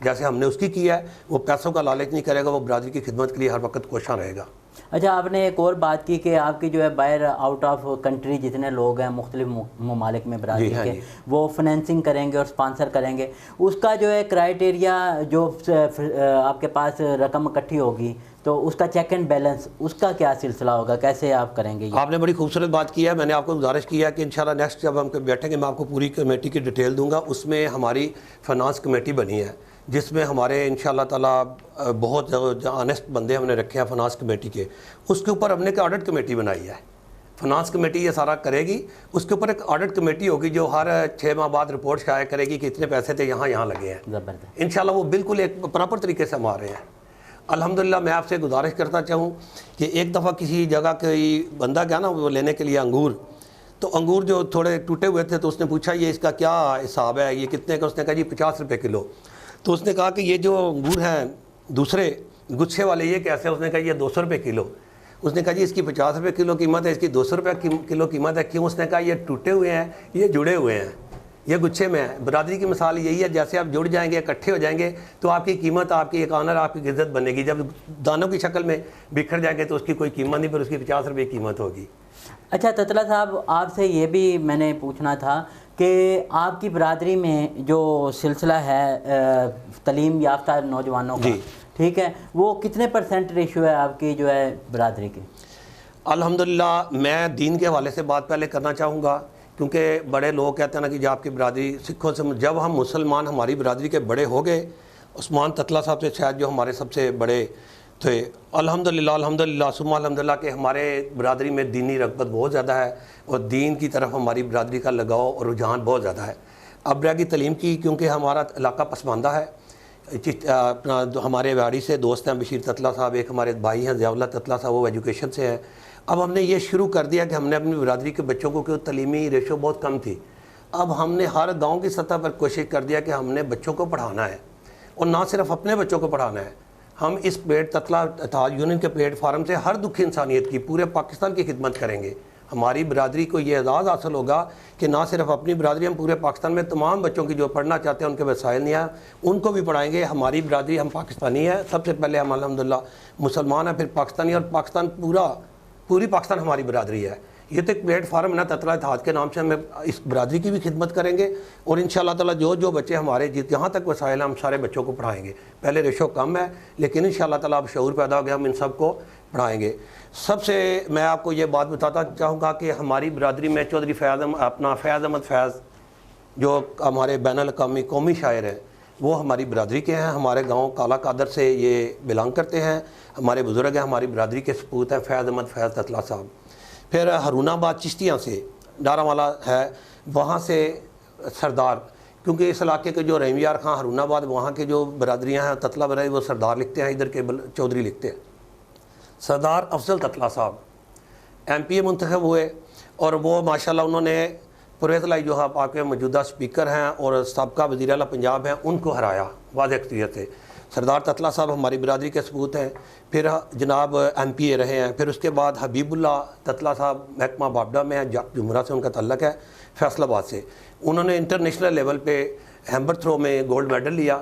جیسے ہم نے اس کی کیا ہے، وہ پیسوں کا لالچ نہیں کرے گا، وہ برادری کی خدمت کے لیے ہر وقت کوشاں رہے گا۔ اچھا، آپ نے ایک اور بات کی کہ آپ کی جو ہے باہر آؤٹ آف کنٹری جتنے لوگ ہیں مختلف ممالک میں برادری کے، وہ فنانسنگ کریں گے اور اسپانسر کریں گے، اس کا جو ہے کرائیٹیریا، جو آپ کے پاس رقم اکٹھی ہوگی تو اس کا چیک اینڈ بیلنس، اس کا کیا سلسلہ ہوگا، کیسے آپ کریں گے؟ آپ نے بڑی خوبصورت بات کی ہے، میں نے آپ کو گزارش کیا کہ انشاءاللہ نیکسٹ جب ہم بیٹھیں گے میں آپ کو پوری کمیٹی کی ڈیٹیل دوں گا۔ اس میں ہماری فنانس کمیٹی بنی ہے جس میں ہمارے انشاءاللہ تعالیٰ بہت آنیسٹ بندے ہم نے رکھے ہیں فنانس کمیٹی کے۔ اس کے اوپر ہم نے ایک آڈٹ کمیٹی بنائی ہے، فنانس کمیٹی یہ سارا کرے گی، اس کے اوپر ایک آڈٹ کمیٹی ہوگی جو ہر 6 ماہ بعد رپورٹ شائع کرے گی کہ اتنے پیسے تھے یہاں لگے ہیں۔ زبردست، انشاءاللہ وہ بالکل ایک پراپر طریقے سے ہم آ رہے ہیں۔ الحمدللہ میں آپ سے گزارش کرتا چاہوں کہ ایک دفعہ کسی جگہ کوئی بندہ گیا نا وہ لینے کے لیے انگور، تو انگور جو تھوڑے ٹوٹے ہوئے تھے تو اس نے پوچھا یہ اس کا کیا حساب ہے، یہ کتنے کا؟ اس نے کہا جی 50 روپے کلو۔ تو اس نے کہا کہ یہ جو انگور ہیں دوسرے گچھے والے یہ کیسے؟ اس نے کہا یہ 200 روپے کلو۔ اس نے کہا جی اس کی 50 روپے کلو قیمت ہے، اس کی 200 روپے کلو قیمت ہے، کیوں؟ اس نے کہا یہ ٹوٹے ہوئے ہیں، یہ جڑے ہوئے ہیں، یہ گچھے میں ہے۔ برادری کی مثال یہی ہے، جیسے آپ جڑ جائیں گے، اکٹھے ہو جائیں گے تو آپ کی قیمت، آپ کی ایک آنر، آپ کی عزت بنے گی۔ جب دانوں کی شکل میں بکھر جائیں گے تو اس کی کوئی قیمت نہیں، پر اس کی 50 روپے قیمت ہوگی۔ اچھا تتلا صاحب، آپ سے یہ بھی میں نے پوچھنا تھا کہ آپ کی برادری میں جو سلسلہ ہے تعلیم یافتہ نوجوانوں کا، ٹھیک ہے، وہ کتنے % ریشو ہے آپ کی جو ہے برادری کی؟ الحمدللہ میں دین کے حوالے سے بات پہلے کرنا چاہوں گا، کیونکہ بڑے لوگ کہتے ہیں نا کہ جب آپ کی برادری سکھوں سے، جب ہم مسلمان ہماری برادری کے بڑے ہو گئے، عثمان تتلا صاحب سے شاید جو ہمارے سب سے بڑے تھے، الحمدللہ ثم الحمدللہ کہ ہمارے برادری میں دینی رغبت بہت زیادہ ہے اور دین کی طرف ہماری برادری کا لگاؤ اور رجحان بہت زیادہ ہے۔ اب رہ گئی تعلیم کی، کیونکہ ہمارا علاقہ پسماندہ ہے۔ اپنا ہمارے واڑی سے دوست ہیں بشیر تتلا صاحب، ایک ہمارے بھائی ہیں ضیاء اللہ تتلا صاحب، وہ ایجوکیشن سے ہیں۔ اب ہم نے یہ شروع کر دیا کہ ہم نے اپنی برادری کے بچوں کو، کہ تعلیمی ریشو بہت کم تھی، اب ہم نے ہر گاؤں کی سطح پر کوشش کر دیا کہ ہم نے بچوں کو پڑھانا ہے، اور نہ صرف اپنے بچوں کو پڑھانا ہے، ہم اس تتلا اتحاد یونین کے پلیٹ فارم سے ہر دکھی انسانیت کی، پورے پاکستان کی خدمت کریں گے۔ ہماری برادری کو یہ اعزاز حاصل ہوگا کہ نہ صرف اپنی برادری، ہم پورے پاکستان میں تمام بچوں کی جو پڑھنا چاہتے ہیں ان کے وسائل نہیں ہیں ان کو بھی پڑھائیں گے۔ ہماری برادری، ہم پاکستانی ہیں، سب سے پہلے ہم الحمدللہ مسلمان ہیں، پھر پاکستانی، اور پاکستان پوری پاکستان ہماری برادری ہے۔ یہ تو ایک پلیٹ فارم ہے نا تتلا اتحاد کے نام سے، ہم اس برادری کی بھی خدمت کریں گے، اور انشاءاللہ تعالیٰ جو بچے ہمارے جہاں تک وسائل ہیں ہم سارے بچوں کو پڑھائیں گے۔ پہلے ریشو کم ہے لیکن انشاءاللہ تعالیٰ اب شعور پیدا ہو گیا، ہم ان سب کو پڑھائیں گے۔ سب سے میں آپ کو یہ بات بتاتا چاہوں گا کہ ہماری برادری میں چودھری فیاض احمد فیاض جو ہمارے بین الاقوامی قومی شاعر ہیں، وہ ہماری برادری کے ہیں، ہمارے گاؤں کالا قادر سے یہ بلانگ کرتے ہیں، ہمارے بزرگ ہیں، ہماری برادری کے سپوت ہیں فیاض احمد فیاض تتلا صاحب۔ پھر ہارون آباد چشتیاں سے ڈارہ والا ہے، وہاں سے سردار، کیونکہ اس علاقے کے جو رحیم یار خان ہارون آباد، وہاں کے جو برادریاں ہیں تتلا برادری، وہ سردار لکھتے ہیں، ادھر کے چودھری لکھتے ہیں۔ سردار افضل تتلا صاحب MP منتخب ہوئے، اور وہ ماشاءاللہ انہوں نے پرویز لائی جو آپ کے موجودہ اسپیکر ہیں اور سابقہ وزیر اعلیٰ پنجاب ہیں، ان کو ہرایا واضح اکثریت سے۔ سردار تتلا صاحب ہماری برادری کے ثبوت ہیں۔ پھر جناب MPA رہے ہیں۔ پھر اس کے بعد حبیب اللہ تتلا صاحب محکمہ بابڈا میں ہیں، جمہورہ سے ان کا تعلق ہے، فیصل آباد سے۔ انہوں نے انٹرنیشنل لیول پہ ہیمر تھرو میں گولڈ میڈل لیا،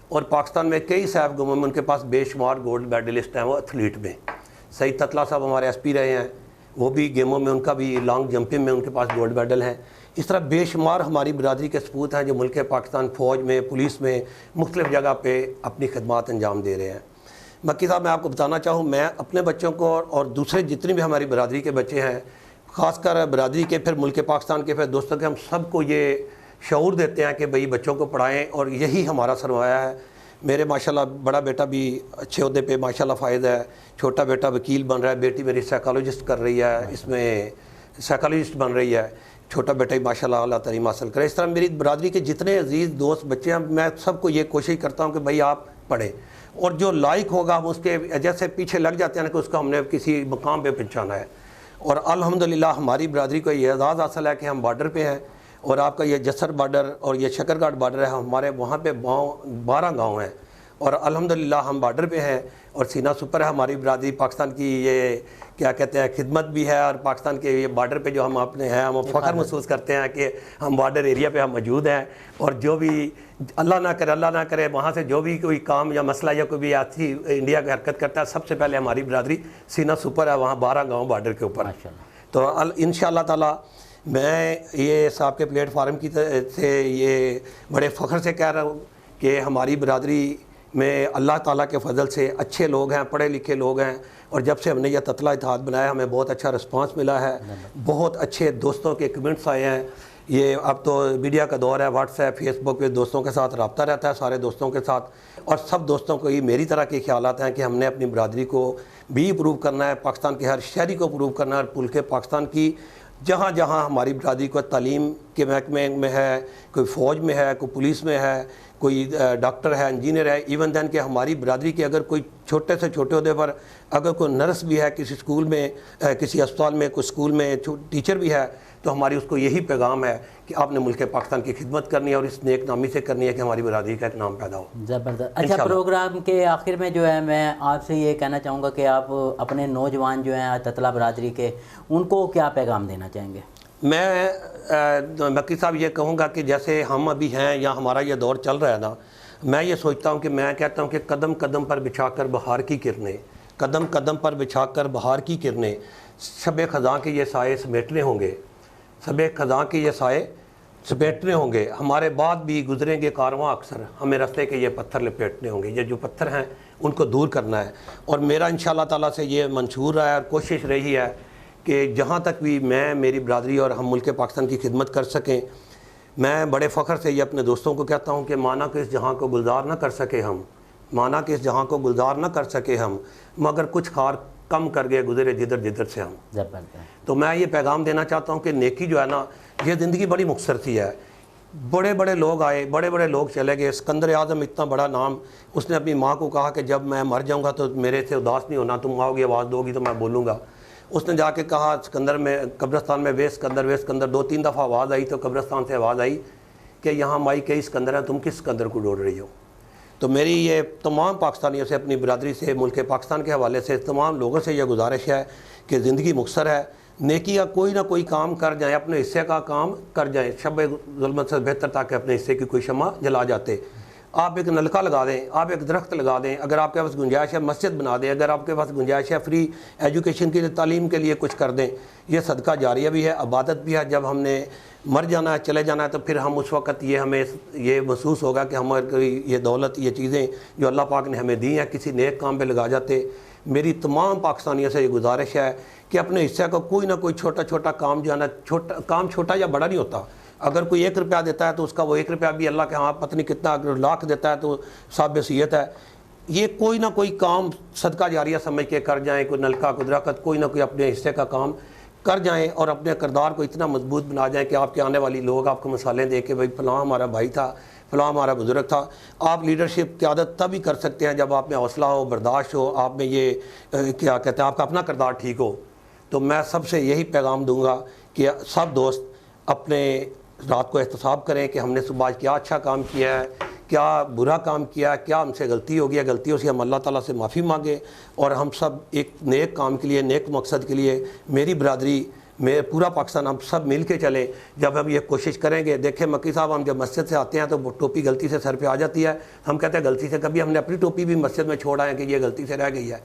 اور پاکستان میں کئی صاحب گموں میں ان کے پاس بے شمار گولڈ میڈلسٹ ہیں وہ ایتھلیٹ میں۔ سعید تتلا صاحب ہمارے SP رہے ہیں، وہ بھی گیموں میں، ان کا بھی لانگ جمپنگ میں ان کے پاس گولڈ میڈل ہیں۔ اس طرح بے شمار ہماری برادری کے ثبوت ہیں جو ملک پاکستان فوج میں، پولیس میں، مختلف جگہ پہ اپنی خدمات انجام دے رہے ہیں۔ مکی صاحب میں آپ کو بتانا چاہوں، میں اپنے بچوں کو اور دوسرے جتنے بھی ہماری برادری کے بچے ہیں، خاص کر برادری کے، پھر ملک پاکستان کے، پھر دوستوں کے، ہم سب کو یہ شعور دیتے ہیں کہ بھئی بچوں کو پڑھائیں، اور یہی ہمارا سرمایہ ہے۔ میرے ماشاءاللہ بڑا بیٹا بھی اچھے عہدے پہ ماشاءاللہ فائز ہے، چھوٹا بیٹا وکیل بن رہا ہے، بیٹی میری سائیکالوجسٹ کر رہی ہے، اس میں سائیکالوجسٹ بن رہی ہے، چھوٹا بیٹا ہی ماشاءاللہ اعلیٰ تعلیم حاصل کرے۔ اس طرح میری برادری کے جتنے عزیز دوست بچے ہیں، میں سب کو یہ کوشش کرتا ہوں کہ بھئی آپ پڑھیں، اور جو لائق ہوگا ہم اس کے جیسے پیچھے لگ جاتے ہیں کہ اس کو ہم نے کسی مقام پہ پہنچانا ہے۔ اور الحمدللہ ہماری برادری کو یہ اعزاز حاصل ہے کہ ہم بارڈر پہ ہیں، اور آپ کا یہ جسر بارڈر اور یہ شکر گھاٹ بارڈر ہے، ہمارے وہاں پہ 12 گاؤں ہیں، اور الحمدللہ ہم بارڈر پہ ہیں اور سینہ سپر ہے ہماری برادری پاکستان کی، یہ کیا کہتے ہیں خدمت بھی ہے، اور پاکستان کے یہ بارڈر پہ جو ہم اپنے ہیں ہم فخر محسوس کرتے ہیں کہ ہم بارڈر ایریا پہ ہم موجود ہیں، اور جو بھی اللہ نہ کرے وہاں سے جو بھی کوئی کام یا مسئلہ یا کوئی بھی ایسی انڈیا کی حرکت کرتا ہے، سب سے پہلے ہماری برادری سینہ سپر ہے، وہاں 12 گاؤں بارڈر کے اوپر۔ تو انشاءاللہ تعالی میں یہ صاحب کے پلیٹ فارم کی سے یہ بڑے فخر سے کہہ رہا ہوں کہ ہماری برادری میں اللہ تعالیٰ کے فضل سے اچھے لوگ ہیں، پڑھے لکھے لوگ ہیں، اور جب سے ہم نے یہ تتلا اتحاد بنایا ہمیں بہت اچھا رسپانس ملا ہے، بہت اچھے دوستوں کے کمنٹس آئے ہیں۔ یہ اب تو میڈیا کا دور ہے، واٹس ایپ فیس بک پہ دوستوں کے ساتھ رابطہ رہتا ہے، سارے دوستوں کے ساتھ، اور سب دوستوں کو یہ میری طرح کے خیالات ہیں کہ ہم نے اپنی برادری کو بھی امپروو کرنا ہے، پاکستان کے ہر شہری کو امپروو کرنا ہے، اور ملک پاکستان کی جہاں جہاں ہماری برادری کو تعلیم کے محکمے میں ہے، کوئی فوج میں ہے، کوئی پولیس میں ہے، کوئی ڈاکٹر ہے، انجینئر ہے، ایون دین کہ ہماری برادری کے اگر کوئی چھوٹے سے چھوٹے عہدے پر اگر کوئی نرس بھی ہے کسی اسکول میں، کسی اسپتال میں، کوئی اسکول میں ٹیچر بھی ہے، تو ہماری اس کو یہی پیغام ہے کہ آپ نے ملک پاکستان کی خدمت کرنی ہے، اور اس نیک نامی سے کرنی ہے کہ ہماری برادری کا ایک نام پیدا ہو۔ زبردست۔ اچھا، پروگرام کے آخر میں جو ہے میں آپ سے یہ کہنا چاہوں گا کہ آپ اپنے نوجوان جو ہیں تتلا برادری کے، ان کو کیا پیغام دینا چاہیں گے؟ میں مکی صاحب یہ کہوں گا کہ جیسے ہم ابھی ہیں یا ہمارا یہ دور چل رہا ہے نا، میں یہ سوچتا ہوں کہ میں کہتا ہوں کہ قدم قدم پر بچھا کر بہار کی کرنیں، قدم قدم پر بچھا کر بہار کی کرنیں، شب خزاں کے یہ سائے سمیٹنے ہوں گے، شب خزاں کے یہ سائے سمیٹنے ہوں گے، ہمارے بعد بھی گزریں گے کارواں اکثر، ہمیں رستے کے یہ پتھر لپیٹنے ہوں گے، یہ جو پتھر ہیں ان کو دور کرنا ہے۔ اور میرا انشاءاللہ تعالیٰ سے یہ منشور رہا ہے اور کوشش رہی ہے کہ جہاں تک بھی میں، میری برادری اور ہم ملک پاکستان کی خدمت کر سکیں، میں بڑے فخر سے یہ اپنے دوستوں کو کہتا ہوں کہ مانا کہ اس جہاں کو گلزار نہ کر سکے ہم، مانا کہ اس جہاں کو گلزار نہ کر سکے ہم، مگر کچھ خار کم کر گئے گزرے جدھر جدھر سے ہم۔ تو میں یہ پیغام دینا چاہتا ہوں کہ نیکی جو ہے نا، یہ زندگی بڑی مختصر سی ہے، بڑے بڑے لوگ آئے، بڑے بڑے لوگ چلے گئے، اسکندر اعظم اتنا بڑا نام، اس نے اپنی ماں کو کہا کہ جب میں مر جاؤں گا تو میرے سے اداس نہیں ہونا، تم آؤ گی آواز دو گی تو میں بولوں گا۔ اس نے جا کے کہا اسکندر میں، قبرستان میں، وے اسکندر، 2-3 دفعہ آواز آئی تو قبرستان سے آواز آئی کہ یہاں مائی کئی اسکندر ہیں، تم کس اسکندر کو ڈھونڈ رہی ہو؟ تو میری یہ تمام پاکستانیوں سے، اپنی برادری سے، ملک پاکستان کے حوالے سے تمام لوگوں سے یہ گزارش ہے کہ زندگی مختصر ہے، نیکی کا کوئی نہ کوئی کام کر جائیں، اپنے حصے کا کام کر جائیں، شب ظلمت سے بہتر تاکہ اپنے حصے کی کوئی شمع جلا جاتے۔ آپ ایک نلکا لگا دیں، آپ ایک درخت لگا دیں، اگر آپ کے پاس گنجائش ہے مسجد بنا دیں، اگر آپ کے پاس گنجائش ہے فری ایجوکیشن کے لیے، تعلیم کے لیے کچھ کر دیں، یہ صدقہ جاریہ بھی ہے، عبادت بھی ہے۔ جب ہم نے مر جانا ہے، چلے جانا ہے، تو پھر ہم اس وقت ہمیں یہ محسوس ہوگا کہ ہماری یہ دولت، یہ چیزیں جو اللہ پاک نے ہمیں دی ہیں، کسی نیک کام پہ لگا جاتے۔ میری تمام پاکستانیوں سے یہ گزارش ہے کہ اپنے حصے کا کوئی نہ کوئی چھوٹا چھوٹا کام جو ہے نا، کام چھوٹا یا بڑا نہیں ہوتا، اگر کوئی 1 روپیہ دیتا ہے تو اس کا وہ 1 روپیہ بھی اللہ کے ہاں پتہ نہیں کتنا، اگر لاکھ دیتا ہے تو صاحب وصیت ہے۔ یہ کوئی نہ کوئی کام صدقہ جاریہ سمجھ کے کر جائیں، کوئی نلکا، کوئی درخت، کوئی نہ کوئی اپنے حصے کا کام کر جائیں، اور اپنے کردار کو اتنا مضبوط بنا جائیں کہ آپ کے آنے والی لوگ آپ کو مثالیں دے کے بھائی فلاں ہمارا بھائی تھا، فلاں ہمارا بزرگ تھا۔ آپ لیڈرشپ قیادت تب ہی کر سکتے ہیں جب آپ میں حوصلہ ہو، برداشت ہو، آپ میں یہ کیا کہتے ہیں، آپ کا اپنا کردار ٹھیک ہو۔ تو میں سب سے یہی پیغام دوں گا کہ سب دوست اپنے رات کو احتساب کریں کہ ہم نے صبح کیا اچھا کام کیا ہے، کیا برا کام کیا ہے، کیا ہم سے غلطی ہو گیا، غلطیوں سے ہم اللہ تعالیٰ سے معافی مانگیں، اور ہم سب ایک نیک کام کے لیے، نیک مقصد کے لیے، میری برادری میں پورا پاکستان، ہم سب مل کے چلیں۔ جب ہم یہ کوشش کریں گے، دیکھیں مکی صاحب، ہم جب مسجد سے آتے ہیں تو وہ ٹوپی غلطی سے سر پہ آ جاتی ہے، ہم کہتے ہیں غلطی سے، کبھی ہم نے اپنی ٹوپی بھی مسجد میں چھوڑا ہے کہ یہ غلطی سے رہ گئی ہے۔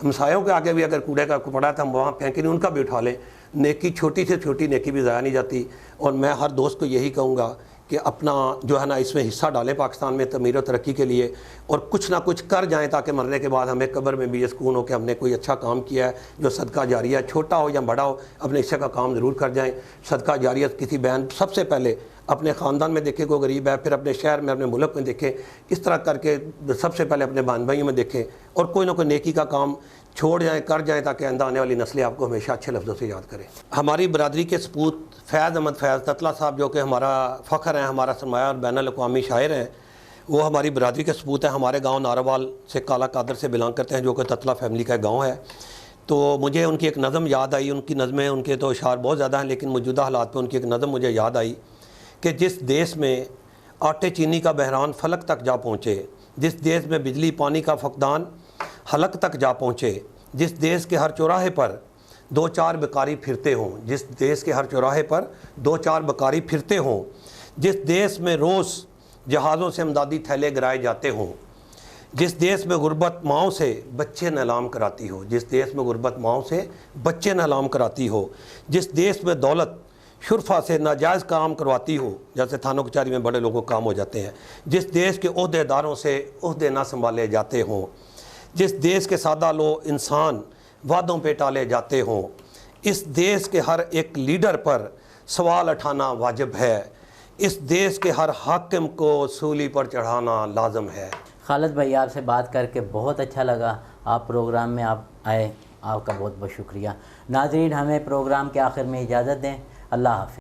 ہمسایوں کے آگے بھی اگر کوڑے کا پڑا ہے تو ہم وہاں پھینکیں نہیں، ان کا بھی اٹھا لیں۔ نیکی، چھوٹی سے چھوٹی نیکی بھی ضائع نہیں جاتی۔ اور میں ہر دوست کو یہی کہوں گا کہ اپنا جو ہے نا اس میں حصہ ڈالیں پاکستان میں تعمیر و ترقی کے لیے، اور کچھ نہ کچھ کر جائیں تاکہ مرنے کے بعد ہمیں قبر میں بھی یہ سکون ہو کہ ہم نے کوئی اچھا کام کیا ہے جو صدقہ جاریہ، چھوٹا ہو یا بڑا ہو، اپنے حصے کا کام ضرور کر جائیں۔ صدقہ جاریہ کسی بہن، سب سے پہلے اپنے خاندان میں دیکھیں کوئی غریب ہے، پھر اپنے شہر میں، اپنے ملک میں دیکھیں، اس طرح کر کے سب سے پہلے اپنے بہن بھائیوں میں دیکھیں، اور کوئی نہ کوئی نیکی کا کام چھوڑ جائیں، کر جائیں، تاکہ آئندہ آنے والی نسلیں آپ کو ہمیشہ اچھے لفظوں سے یاد کریں۔ ہماری برادری کے سپوت فیض احمد فیض تتلا صاحب، جو کہ ہمارا فخر ہیں، ہمارا سرمایہ اور بین الاقوامی شاعر ہیں، وہ ہماری برادری کے سپوت ہیں۔ ہمارے گاؤں ناروال سے، کالا قادر سے بلانگ کرتے ہیں، جو کہ تتلا فیملی کا گاؤں ہے۔ تو مجھے ان کی ایک نظم یاد آئی، ان کی نظمیں، ان کے تو اشعار بہت زیادہ ہیں، لیکن موجودہ حالات پہ ان کی ایک نظم مجھے یاد آئی کہ جس دیس میں آٹے چینی کا بحران فلک تک جا پہنچے، جس دیش میں بجلی پانی کا فقدان حلق تک جا پہنچے، جس دیش کے ہر چوراہے پر دو چار بکاری پھرتے ہوں، جس دیش کے ہر چوراہے پر دو چار بکاری پھرتے ہوں، جس دیش میں روز جہازوں سے امدادی تھیلے گرائے جاتے ہوں، جس دیش میں غربت ماؤں سے بچے نلام کراتی ہو، جس دیش میں غربت ماؤں سے بچے نلام کراتی ہو، جس دیش میں دولت شرفا سے ناجائز کام کرواتی ہو، جیسے تھانوں کچہری میں بڑے لوگوں کام ہو جاتے ہیں، جس دیش کے عہدے داروں سے عہدے نہ سنبھالے جاتے ہوں، جس دیش کے سادہ لو انسان وعدوں پہ ٹالے جاتے ہوں، اس دیش کے ہر ایک لیڈر پر سوال اٹھانا واجب ہے، اس دیش کے ہر حاکم کو سولی پر چڑھانا لازم ہے۔ خالد بھائی آپ سے بات کر کے بہت اچھا لگا، آپ پروگرام میں آپ آئے، آپ کا بہت بہت شکریہ۔ ناظرین ہمیں پروگرام کے آخر میں اجازت دیں، اللہ حافظ۔